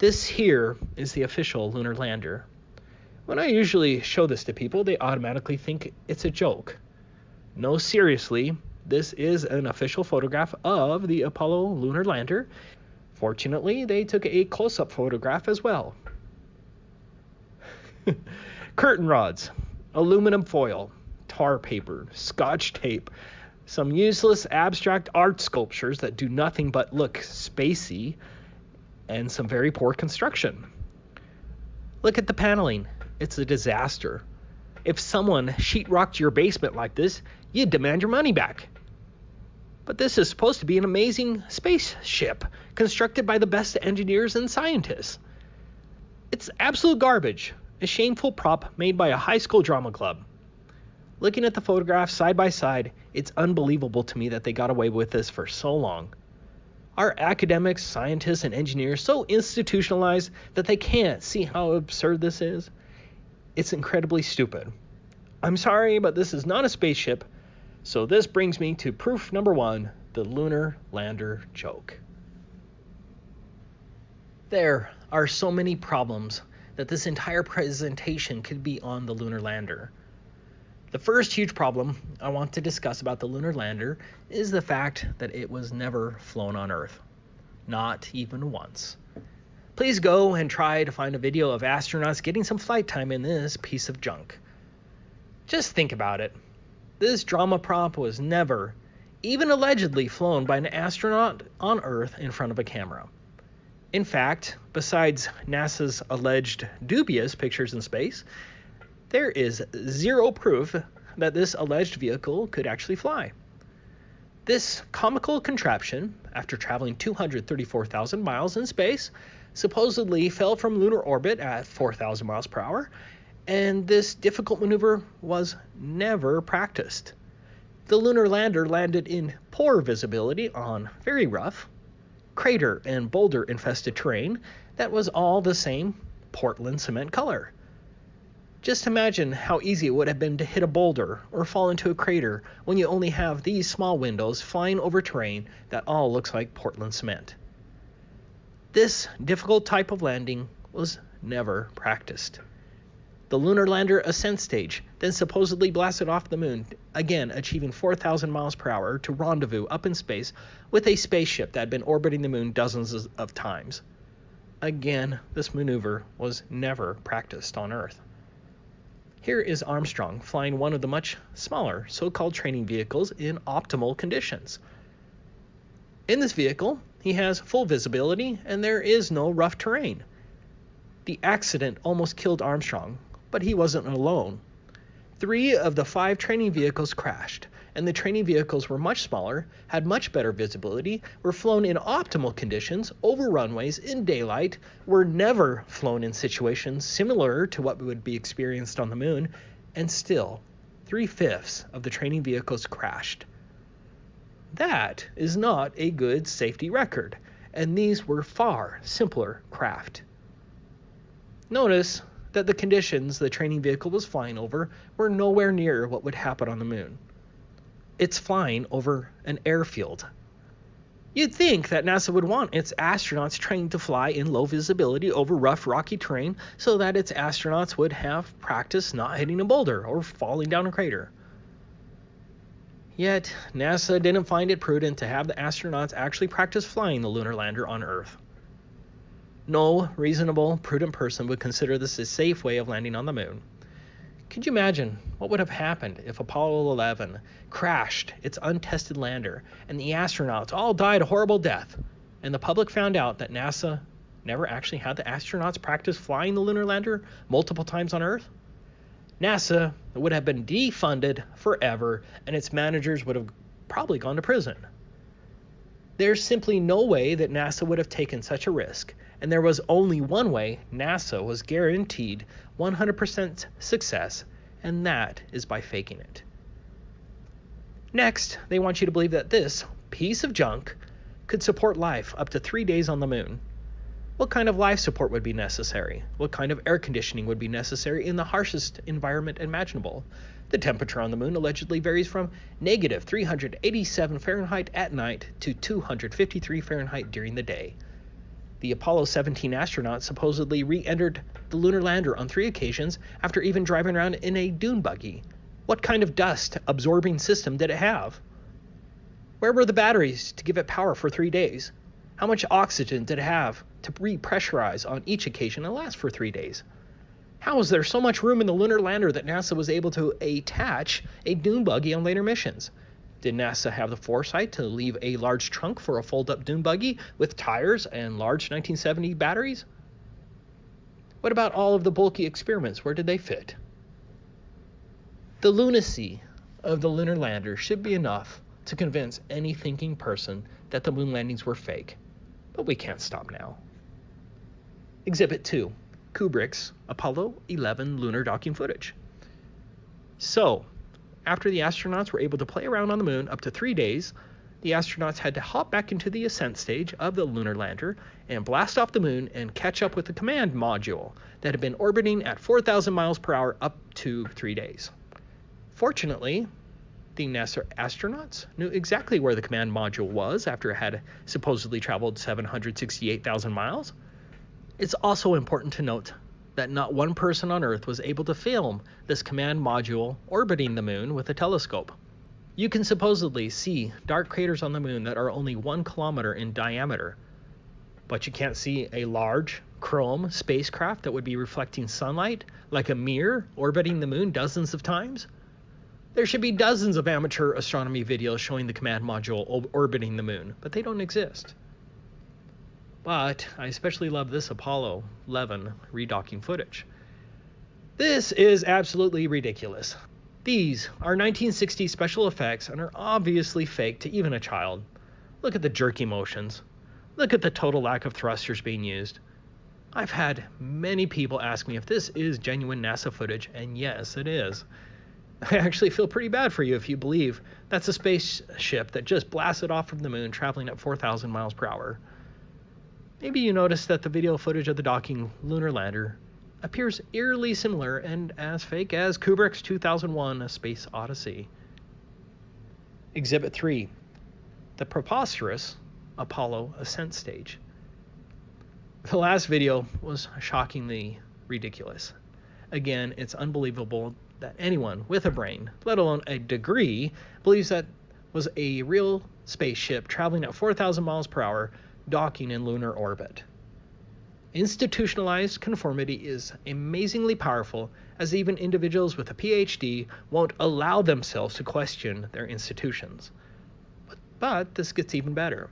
This here is the official lunar lander. When I usually show this to people, they automatically think it's a joke. No, seriously, this is an official photograph of the Apollo lunar lander. Fortunately, they took a close-up photograph as well. Curtain rods, aluminum foil, tar paper, scotch tape, some useless abstract art sculptures that do nothing but look spacey, and some very poor construction. Look at the paneling. It's a disaster. If someone sheetrocked your basement like this, you'd demand your money back. But this is supposed to be an amazing spaceship constructed by the best engineers and scientists. It's absolute garbage, a shameful prop made by a high school drama club. Looking at the photographs side by side, it's unbelievable to me that they got away with this for so long. Are academics, scientists, and engineers so institutionalized that they can't see how absurd this is? It's incredibly stupid. I'm sorry, but this is not a spaceship, so this brings me to proof number 1, the lunar lander joke. There are so many problems that this entire presentation could be on the lunar lander. The first huge problem I want to discuss about the lunar lander is the fact that it was never flown on Earth. Not even once. Please go and try to find a video of astronauts getting some flight time in this piece of junk. Just think about it. This drama prop was never, even allegedly, flown by an astronaut on Earth in front of a camera. In fact, besides NASA's alleged dubious pictures in space, there is zero proof that this alleged vehicle could actually fly. This comical contraption, after traveling 234,000 miles in space, supposedly fell from lunar orbit at 4,000 miles per hour, and this difficult maneuver was never practiced. The lunar lander landed in poor visibility on very rough, crater and boulder-infested terrain that was all the same Portland cement color. Just imagine how easy it would have been to hit a boulder or fall into a crater when you only have these small windows flying over terrain that all looks like Portland cement. This difficult type of landing was never practiced. The lunar lander Ascent stage then supposedly blasted off the moon, again achieving 4,000 miles per hour to rendezvous up in space with a spaceship that had been orbiting the moon dozens of times. Again, this maneuver was never practiced on Earth. Here is Armstrong flying one of the much smaller so-called training vehicles in optimal conditions. In this vehicle, he has full visibility and there is no rough terrain. The accident almost killed Armstrong, but he wasn't alone. 3 of the 5 training vehicles crashed, and the training vehicles were much smaller, had much better visibility, were flown in optimal conditions, over runways, in daylight, were never flown in situations similar to what would be experienced on the moon, and still, 3/5 of the training vehicles crashed. That is not a good safety record, and these were far simpler craft. Notice that the conditions the training vehicle was flying over were nowhere near what would happen on the moon. It's flying over an airfield. You'd think that NASA would want its astronauts trained to fly in low visibility over rough, rocky terrain so that its astronauts would have practice not hitting a boulder or falling down a crater. Yet, NASA didn't find it prudent to have the astronauts actually practice flying the lunar lander on Earth. No reasonable, prudent person would consider this a safe way of landing on the moon. Could you imagine what would have happened if Apollo 11 crashed its untested lander and the astronauts all died a horrible death, and the public found out that NASA never actually had the astronauts practice flying the lunar lander multiple times on Earth? NASA would have been defunded forever, and its managers would have probably gone to prison. There's simply no way that NASA would have taken such a risk, and there was only one way NASA was guaranteed 100% success, and that is by faking it. Next, they want you to believe that this piece of junk could support life up to 3 days on the moon. What kind of life support would be necessary? What kind of air conditioning would be necessary in the harshest environment imaginable? The temperature on the moon allegedly varies from negative 387 Fahrenheit at night to 253 Fahrenheit during the day. The Apollo 17 astronauts supposedly re-entered the lunar lander on 3 occasions after even driving around in a dune buggy. What kind of dust-absorbing system did it have? Where were the batteries to give it power for 3 days? How much oxygen did it have to repressurize on each occasion and last for 3 days? How was there so much room in the lunar lander that NASA was able to attach a dune buggy on later missions? Did NASA have the foresight to leave a large trunk for a fold-up dune buggy with tires and large 1970 batteries? What about all of the bulky experiments? Where did they fit? The lunacy of the lunar lander should be enough to convince any thinking person that the moon landings were fake. But we can't stop now. Exhibit 2. Kubrick's Apollo 11 lunar docking footage. So, after the astronauts were able to play around on the moon up to 3 days, the astronauts had to hop back into the ascent stage of the lunar lander and blast off the moon and catch up with the command module that had been orbiting at 4,000 miles per hour up to 3 days. Fortunately, the NASA astronauts knew exactly where the command module was after it had supposedly traveled 768,000 miles. It's also important to note that not one person on Earth was able to film this command module orbiting the moon with a telescope. You can supposedly see dark craters on the moon that are only 1 kilometer in diameter, but you can't see a large chrome spacecraft that would be reflecting sunlight like a mirror orbiting the moon dozens of times. There should be dozens of amateur astronomy videos showing the command module orbiting the moon, but they don't exist. But I especially love this Apollo 11 redocking footage. This is absolutely ridiculous. These are 1960s special effects and are obviously fake to even a child. Look at the jerky motions. Look at the total lack of thrusters being used. I've had many people ask me if this is genuine NASA footage, and yes, it is. I actually feel pretty bad for you if you believe that's a spaceship that just blasted off from the moon traveling at 4,000 miles per hour. Maybe you noticed that the video footage of the docking lunar lander appears eerily similar and as fake as Kubrick's 2001 A Space Odyssey. Exhibit 3. The Proposterous Apollo Ascent Stage. The last video was shockingly ridiculous. Again, it's unbelievable that anyone with a brain, let alone a degree, believes that was a real spaceship traveling at 4,000 miles per hour docking in lunar orbit. Institutionalized conformity is amazingly powerful, as even individuals with a PhD won't allow themselves to question their institutions. But this gets even better.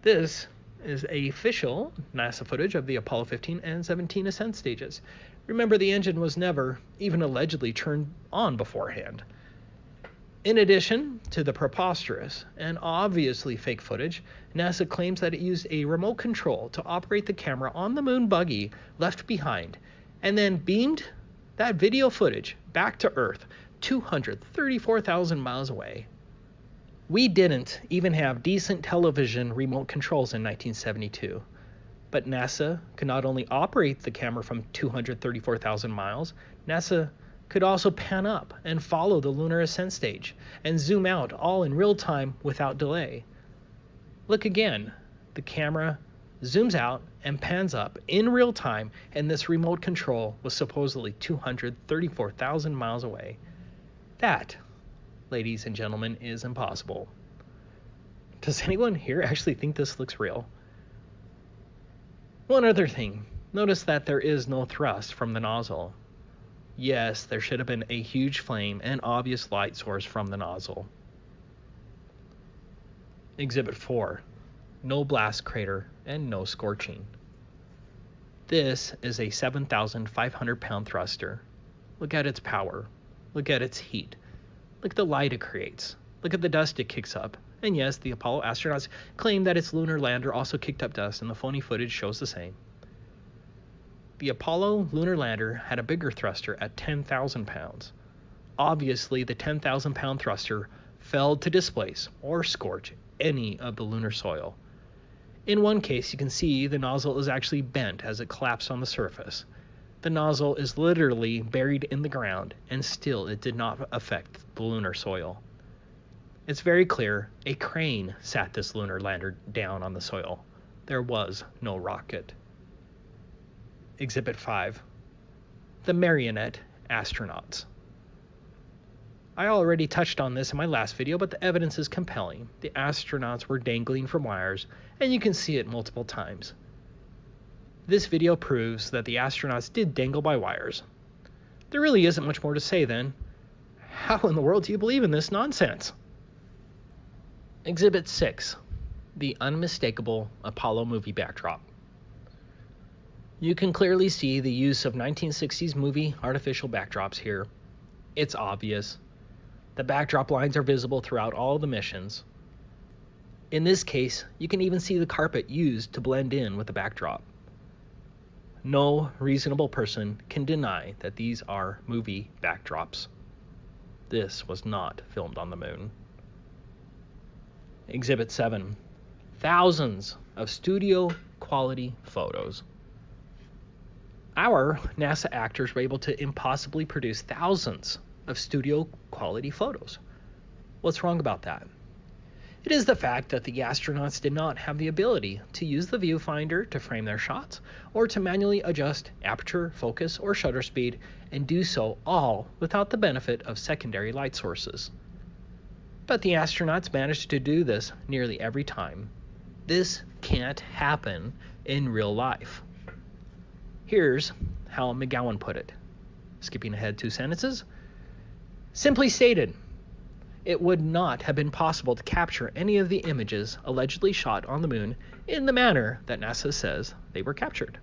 This is official NASA footage of the Apollo 15 and 17 ascent stages. Remember, the engine was never even allegedly turned on beforehand. In addition to the preposterous and obviously fake footage, NASA claims that it used a remote control to operate the camera on the moon buggy left behind, and then beamed that video footage back to Earth 234,000 miles away. We didn't even have decent television remote controls in 1972. But NASA could not only operate the camera from 234,000 miles, NASA could also pan up and follow the lunar ascent stage and zoom out all in real time without delay. Look again. The camera zooms out and pans up in real time, and this remote control was supposedly 234,000 miles away. That, ladies and gentlemen, is impossible. Does anyone here actually think this looks real? One other thing, notice that there is no thrust from the nozzle. Yes, there should have been a huge flame and obvious light source from the nozzle. Exhibit 4. No blast crater and no scorching. This is a 7,500 pound thruster. Look at its power. Look at its heat. Look at the light it creates. Look at the dust it kicks up. And yes, the Apollo astronauts claim that its lunar lander also kicked up dust, and the phony footage shows the same. The Apollo lunar lander had a bigger thruster at 10,000 pounds. Obviously, the 10,000 pound thruster failed to displace or scorch any of the lunar soil. In one case, you can see the nozzle is actually bent as it collapsed on the surface. The nozzle is literally buried in the ground, and still it did not affect the lunar soil. It's very clear a crane sat this lunar lander down on the soil, there was no rocket. Exhibit 5. The Marionette Astronauts. I already touched on this in my last video, but the evidence is compelling. The astronauts were dangling from wires, and you can see it multiple times. This video proves that the astronauts did dangle by wires. There really isn't much more to say then. How in the world do you believe in this nonsense? Exhibit 6. The Unmistakable Apollo movie backdrop. You can clearly see the use of 1960s movie artificial backdrops here. It's obvious. The backdrop lines are visible throughout all the missions. In this case, you can even see the carpet used to blend in with the backdrop. No reasonable person can deny that these are movie backdrops. This was not filmed on the moon. Exhibit 7. Thousands of studio quality photos. Our NASA actors were able to impossibly produce thousands of studio quality photos. What's wrong about that? It is the fact that the astronauts did not have the ability to use the viewfinder to frame their shots or to manually adjust aperture, focus, or shutter speed, and do so all without the benefit of secondary light sources. But the astronauts managed to do this nearly every time. This can't happen in real life. Here's how McGowan put it, skipping ahead 2 sentences. Simply stated, it would not have been possible to capture any of the images allegedly shot on the moon in the manner that NASA says they were captured.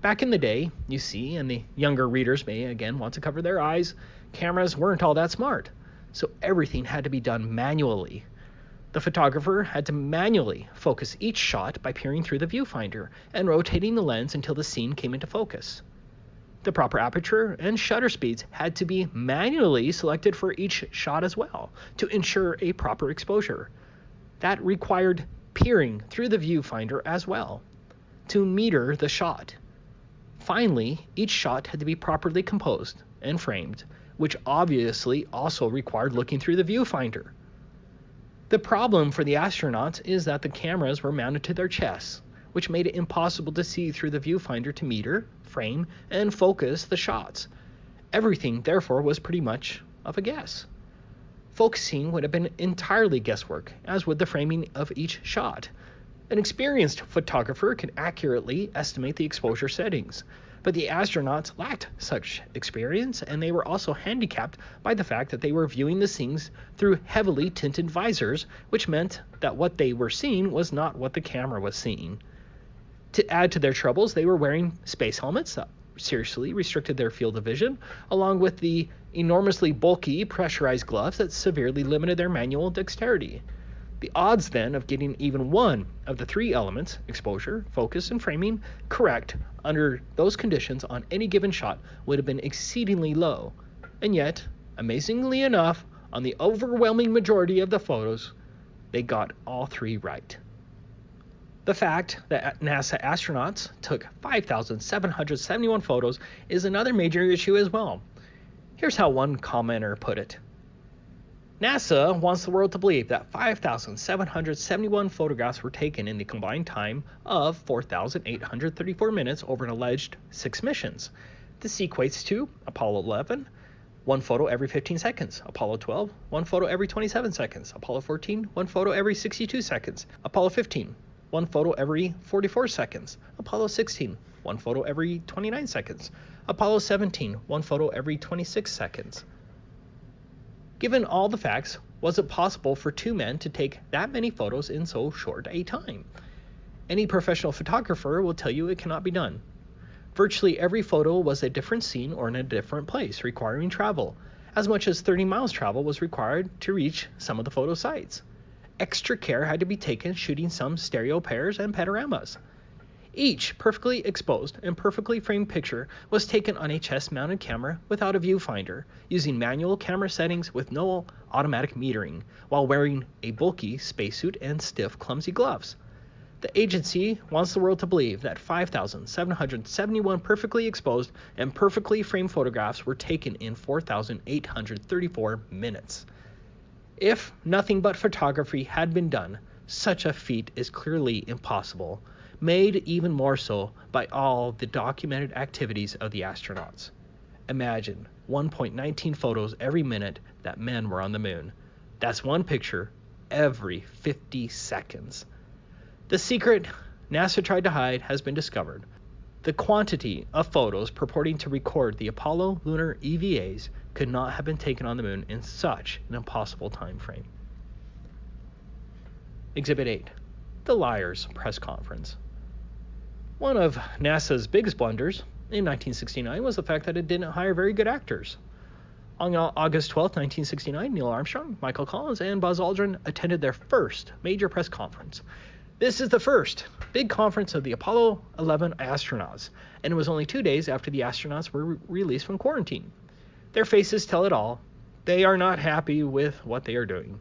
Back in the day, you see, and the younger readers may again want to cover their eyes, cameras weren't all that smart, so everything had to be done manually. The photographer had to manually focus each shot by peering through the viewfinder and rotating the lens until the scene came into focus. The proper aperture and shutter speeds had to be manually selected for each shot as well to ensure a proper exposure. That required peering through the viewfinder as well to meter the shot. Finally, each shot had to be properly composed and framed, which obviously also required looking through the viewfinder. The problem for the astronauts is that the cameras were mounted to their chests, which made it impossible to see through the viewfinder to meter, frame, and focus the shots. Everything, therefore, was pretty much of a guess. Focusing would have been entirely guesswork, as would the framing of each shot. An experienced photographer can accurately estimate the exposure settings, but the astronauts lacked such experience, and they were also handicapped by the fact that they were viewing the scenes through heavily tinted visors, which meant that what they were seeing was not what the camera was seeing. To add to their troubles, they were wearing space helmets that seriously restricted their field of vision, along with the enormously bulky pressurized gloves that severely limited their manual dexterity. The odds then of getting even one of the 3 elements, exposure, focus, and framing, correct under those conditions on any given shot would have been exceedingly low. And yet, amazingly enough, on the overwhelming majority of the photos, they got all 3 right. The fact that NASA astronauts took 5,771 photos is another major issue as well. Here's how one commenter put it. NASA wants the world to believe that 5,771 photographs were taken in the combined time of 4,834 minutes over an alleged 6 missions. This equates to Apollo 11, 1 photo every 15 seconds, Apollo 12, 1 photo every 27 seconds, Apollo 14, 1 photo every 62 seconds, Apollo 15, 1 photo every 44 seconds, Apollo 16, 1 photo every 29 seconds, Apollo 17, 1 photo every 26 seconds. Given all the facts, was it possible for 2 men to take that many photos in so short a time? Any professional photographer will tell you it cannot be done. Virtually every photo was a different scene or in a different place, requiring travel. As much as 30 miles travel was required to reach some of the photo sites. Extra care had to be taken shooting some stereo pairs and panoramas. Each perfectly exposed and perfectly framed picture was taken on a chest-mounted camera without a viewfinder, using manual camera settings with no automatic metering, while wearing a bulky spacesuit and stiff, clumsy gloves. The agency wants the world to believe that 5,771 perfectly exposed and perfectly framed photographs were taken in 4,834 minutes. If nothing but photography had been done, such a feat is clearly impossible, made even more so by all the documented activities of the astronauts. Imagine 1.19 photos every minute that men were on the moon. That's one picture every 50 seconds. The secret NASA tried to hide has been discovered. The quantity of photos purporting to record the Apollo lunar EVAs could not have been taken on the moon in such an impossible time frame. Exhibit 8. The Liars Press Conference. One of NASA's biggest blunders in 1969 was the fact that it didn't hire very good actors. On August 12, 1969, Neil Armstrong, Michael Collins, and Buzz Aldrin attended their first major press conference. This is the first big conference of the Apollo 11 astronauts, and it was only 2 days after the astronauts were released from quarantine. Their faces tell it all. They are not happy with what they are doing.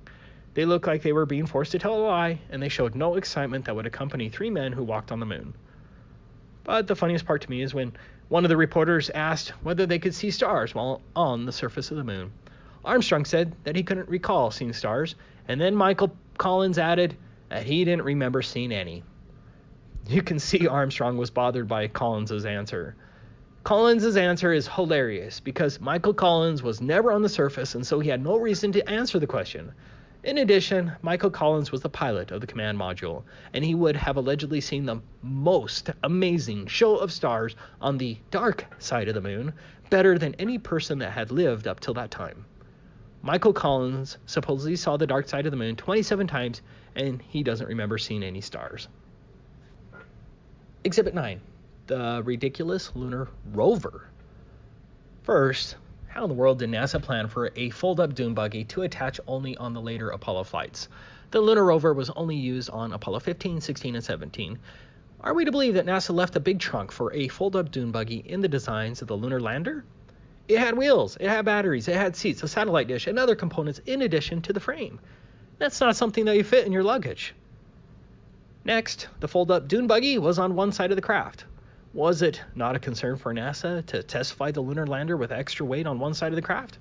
They look like they were being forced to tell a lie, and they showed no excitement that would accompany 3 men who walked on the moon. But the funniest part to me is when one of the reporters asked whether they could see stars while on the surface of the moon. Armstrong said that he couldn't recall seeing stars, and then Michael Collins added that he didn't remember seeing any. You can see Armstrong was bothered by Collins's answer. Collins's answer is hilarious because Michael Collins was never on the surface, and so he had no reason to answer the question. In addition, Michael Collins was the pilot of the command module, and he would have allegedly seen the most amazing show of stars on the dark side of the moon, better than any person that had lived up till that time. Michael Collins supposedly saw the dark side of the moon 27 times, and he doesn't remember seeing any stars. Exhibit 9. The ridiculous lunar rover. First, how in the world did NASA plan for a fold-up dune buggy to attach only on the later Apollo flights? The lunar rover was only used on Apollo 15, 16, and 17. Are we to believe that NASA left a big trunk for a fold-up dune buggy in the designs of the Lunar Lander? It had wheels, it had batteries, it had seats, a satellite dish, and other components in addition to the frame. That's not something that you fit in your luggage. Next, the fold-up dune buggy was on one side of the craft. Was it not a concern for NASA to test fly the lunar lander with extra weight on one side of the craft?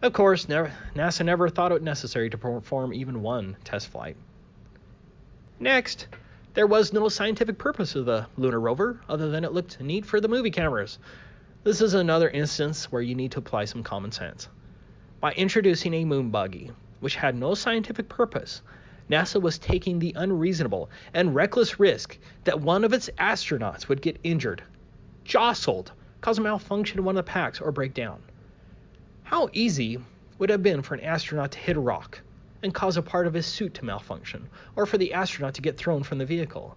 Of course, NASA never thought it necessary to perform even one test flight. Next, there was no scientific purpose of the lunar rover other than it looked neat for the movie cameras. This is another instance where you need to apply some common sense. By introducing a moon buggy, which had no scientific purpose, NASA was taking the unreasonable and reckless risk that one of its astronauts would get injured, jostled, cause a malfunction in one of the packs, or break down. How easy would it have been for an astronaut to hit a rock and cause a part of his suit to malfunction, or for the astronaut to get thrown from the vehicle?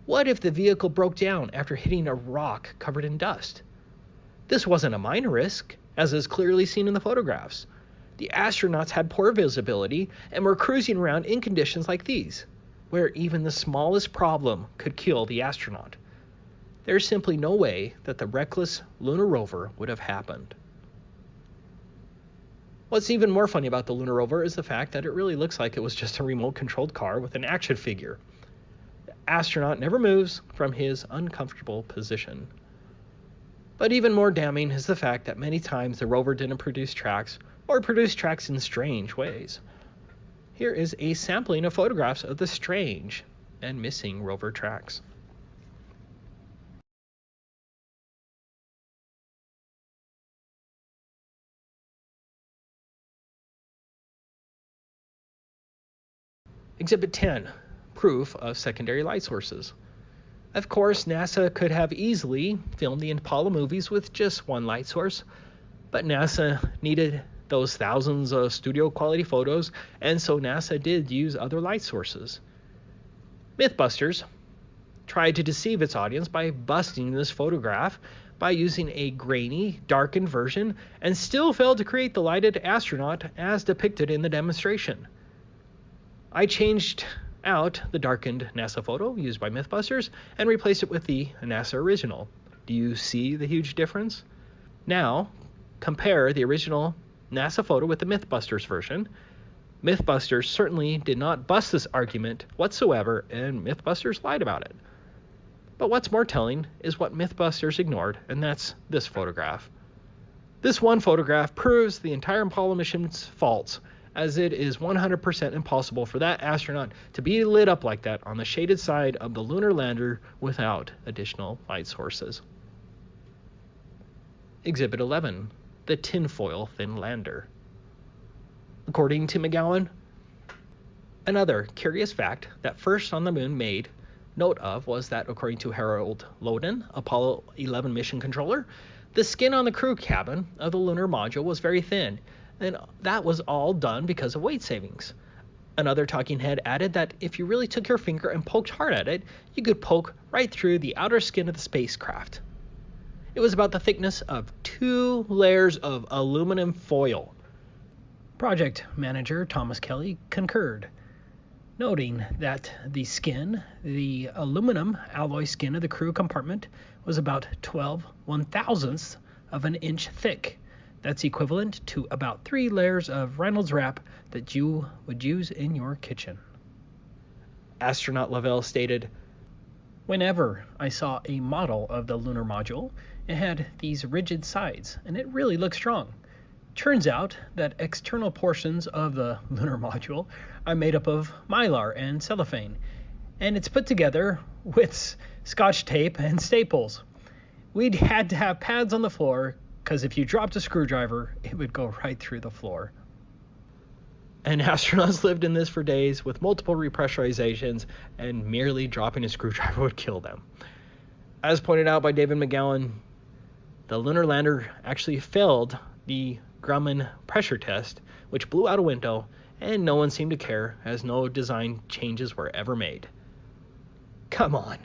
What if the vehicle broke down after hitting a rock covered in dust? This wasn't a minor risk, as is clearly seen in the photographs. The astronauts had poor visibility and were cruising around in conditions like these, where even the smallest problem could kill the astronaut. There's simply no way that the reckless lunar rover would have happened. What's even more funny about the lunar rover is the fact that it really looks like it was just a remote-controlled car with an action figure. The astronaut never moves from his uncomfortable position. But even more damning is the fact that many times the rover didn't produce tracks, or produce tracks in strange ways. Here is a sampling of photographs of the strange and missing rover tracks. Exhibit 10. Proof of secondary light sources. Of course, NASA could have easily filmed the Apollo movies with just one light source, but NASA needed those thousands of studio quality photos, and so NASA did use other light sources. Mythbusters tried to deceive its audience by busting this photograph by using a grainy, darkened version, and still failed to create the lighted astronaut as depicted in the demonstration. I changed out the darkened NASA photo used by Mythbusters and replaced it with the NASA original. Do you see the huge difference? Now, compare the original NASA photo with the Mythbusters version. Mythbusters certainly did not bust this argument whatsoever, and Mythbusters lied about it. But what's more telling is what Mythbusters ignored, and that's this photograph. This one photograph proves the entire Apollo mission's faults, as it is 100% impossible for that astronaut to be lit up like that on the shaded side of the lunar lander without additional light sources. Exhibit 11, the tinfoil thin lander. According to McGowan, another curious fact that first on the moon made note of was that, according to Harold Loden, Apollo 11 mission controller, the skin on the crew cabin of the lunar module was very thin, and that was all done because of weight savings. Another talking head added that if you really took your finger and poked hard at it, you could poke right through the outer skin of the spacecraft. It was about the thickness of 2 layers of aluminum foil. Project manager Thomas Kelly concurred, noting that the aluminum alloy skin of the crew compartment was about 12 1/1000ths of an inch thick. That's equivalent to about 3 layers of Reynolds wrap that you would use in your kitchen. Astronaut Lavelle stated, "Whenever I saw a model of the lunar module, it had these rigid sides, and it really looked strong. Turns out that external portions of the lunar module are made up of mylar and cellophane, and it's put together with scotch tape and staples. We'd had to have pads on the floor because if you dropped a screwdriver, it would go right through the floor." And astronauts lived in this for days with multiple repressurizations, and merely dropping a screwdriver would kill them. As pointed out by David McGowan, the lunar lander actually failed the Grumman pressure test, which blew out a window, and no one seemed to care as no design changes were ever made. Come on.